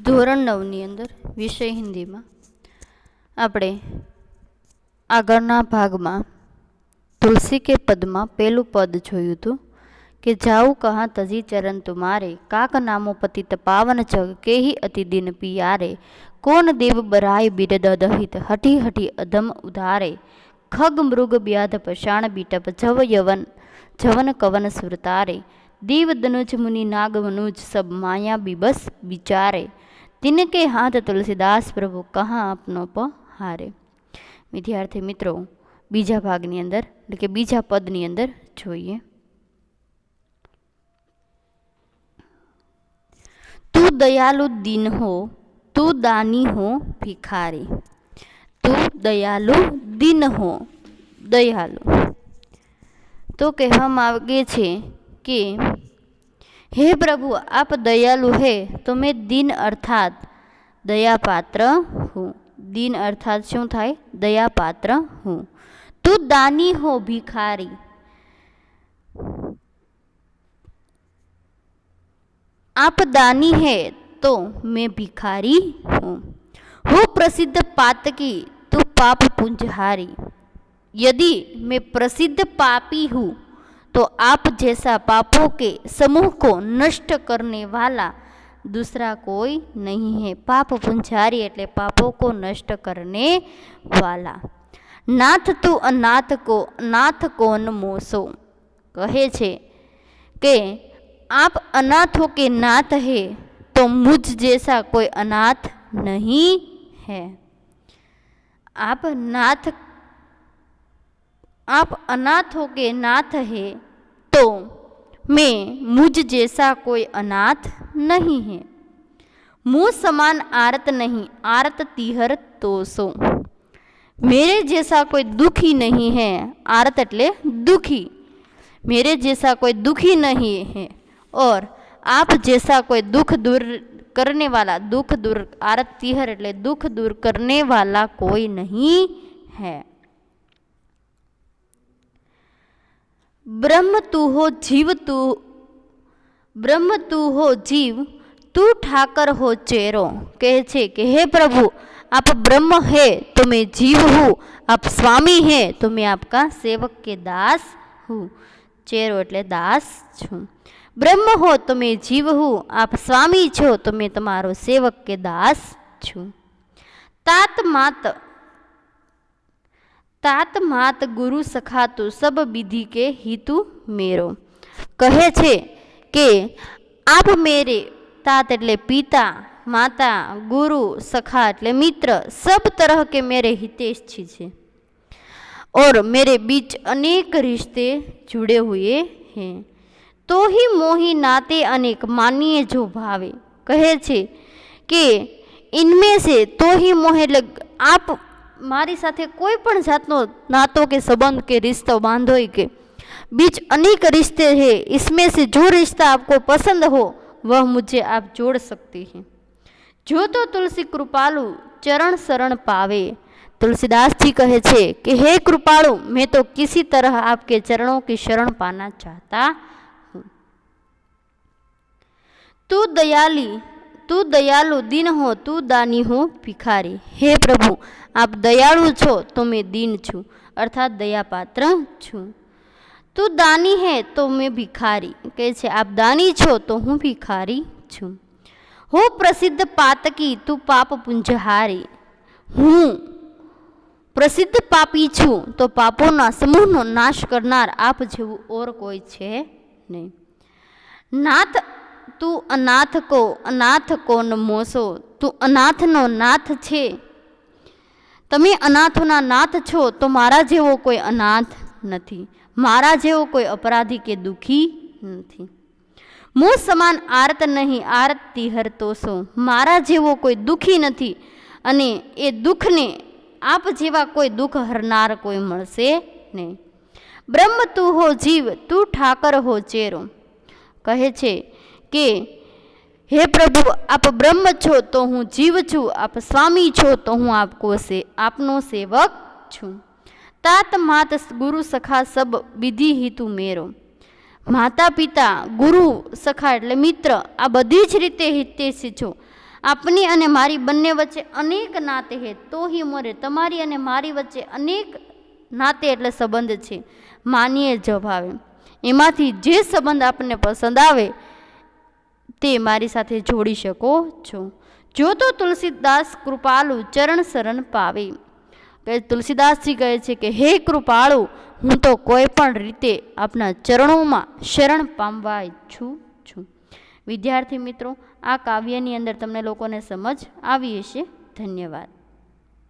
ધોરણ 9ની અંદર વિષય હિન્દીમાં આપણે આગળના ભાગમાં તુલસી કે પદમાં પહેલું પદ જોયું હતું કે જાઉં કહા તજી ચરણ તુમારે કાક નામો પતિત પાવન જગ કેહી અતિ દિન પિયારે કોન દેવ બરાય બિરદ દહિત હઠી હઠી અધમ ઉધારે ખગ મૃગ બ્યાધ પષાણ બીટપ જવ યવન જવન કવન સુરતારે देव दनुज मुनि नाग मनुज सब माया बिबस विचारे तिनके हाथ तुलसीदास प्रभु कहाँ अपनो पहारे। विद्यार्थी मित्रों बीजा भागनी अंदर એટલે કે બીજા પદની અંદર જોઈએ तू दयालु दीन हो तू दानी हो भिखारी। तू दयालु दीन हो दयालु तो કહેવામાં આવે છે कि हे प्रभु आप दयालु है तो मैं दीन अर्थात दया पात्र हूँ। दीन अर्थात शू थाय दया पात्र हूँ। तू दानी हो भिखारी। आप दानी है तो मैं भिखारी हूँ। हो प्रसिद्ध पातकी तू पाप पुंजहारी। यदि मैं प्रसिद्ध पापी हूँ तो आप जैसा पापों के समूह को नष्ट करने वाला दूसरा कोई नहीं है। पाप पुंजारी એટલે પાપો को नष्ट करने वाला। नाथ तू अनाथ को न मोसो कहे छे कि आप अनाथों के नाथ है तो मुझ जैसा कोई अनाथ नहीं है। आप अनाथों के नाथ है तो मैं मुझ जैसा कोई अनाथ नहीं है। मुँह समान आरत नहीं आरत तीहर तो सो। मेरे जैसा कोई दुखी नहीं है। आरत એટલે दुखी। मेरे जैसा कोई दुखी नहीं है और आप जैसा कोई दुख दूर करने वाला दुख दूर आरत तीहर એટલે दुख दूर करने वाला कोई नहीं है। ब्रह्म तू हो जीव तू ठाकर हो चेरो। कहे छे कि हे प्रभु आप ब्रह्म है तो मैं जीव हूँ। आप स्वामी है तो मैं आपका सेवक के दास हूँ। चेरो એટલે दास छूँ। ब्रह्म हो तो मैं जीव हूँ। आप स्वामी छो तो मैं तुम्हारो सेवक के दास छूँ। तात मात गुरु सखा तू सब विधि के हितु मेरो। कहे छे कि आप मेरे तात એટલે पिता माता गुरु सखा એટલે मित्र सब तरह के मेरे हितैषी छे और मेरे बीच अनेक रिश्ते जुड़े हुए हैं। तो ही मोही नाते अनेक मानिए जो भावे। कहे छे कि इनमें से तो ही मोहे लग आप मारी साथे कोई पण जातनो नातो के संबंध के रिश्तो बांधो के बीच अनेक रिश्ते हैं। इसमें से जो रिश्ता आपको पसंद हो वह मुझे आप जोड़ सकते हैं। जो तो तुलसी कृपालु चरण शरण पावे। तुलसीदास जी कहे छे कि हे कृपालु मैं तो किसी तरह आपके चरणों की शरण पाना चाहता हूँ। तू दयालु दीन हो तू दानी हो भिखारी। हे प्रभु आप दयालु छो तो मैं दीन छूँ अर्थात दया पात्र छूँ। तू दानी है तो मैं भिखारी। कहे छे आप दानी छो तो हूँ भिखारी छूँ। हो प्रसिद्ध पातकी तू पाप पुंजहारी। हूँ प्रसिद्ध पापी छूँ तो पापोना समूहनो नाश करनार आप जेवुं और कोई छे नहीं। नाथ तू अनाथ को न मोसो। तू अनाथ नो नाथ छे तमे अनाथोना नाथ छो तो मारा जेवो कोई अनाथ नहीं। मारा जेवो कोई अपराधी के दुखी नहीं। मुँह समान आरत नहीं आरत तीहर तो सो। मारा जेवो कोई दुखी नहीं अने ए दुख ने आप जेवा कोई दुख हरनार कोई मळशे नहीं। ब्रह्म तू हो जीव तू ठाकर हो चेरो। कहे छे कि हे प्रभु आप ब्रह्म छो तो हूँ जीव छूँ। आप स्वामी छो तो हूँ आपनो सेवक छूँ। तात मात गुरु सखा सब विधि हितु मेरो। माता पिता गुरु सखा એટલે મિત્ર આ બધી જ રીતે હિતેશી છો। આપની અને મારી બંને વચ્ચે અનેક નાતે હે તો હી મોરે, તમારી અને મારી વચ્ચે અનેક નાતે એટલે સંબંધ છે, માનીએ જબ આવે, એમાંથી જે સંબંધ આપણને પસંદ આવે તે મારી સાથે જોડી શકો છો. જો તો તુલસીદાસ કૃપાળુ ચરણ શરણ પાવે. તુલસીદાસજી કહે છે કે હે કૃપાળુ, હું તો કોઈ પણ રીતે આપના ચરણોમાં શરણ પામવા ઈચ્છું છું. વિદ્યાર્થી મિત્રો, આ કાવ્યની અંદર તમને લોકોને સમજ આવી હશે. ધન્યવાદ.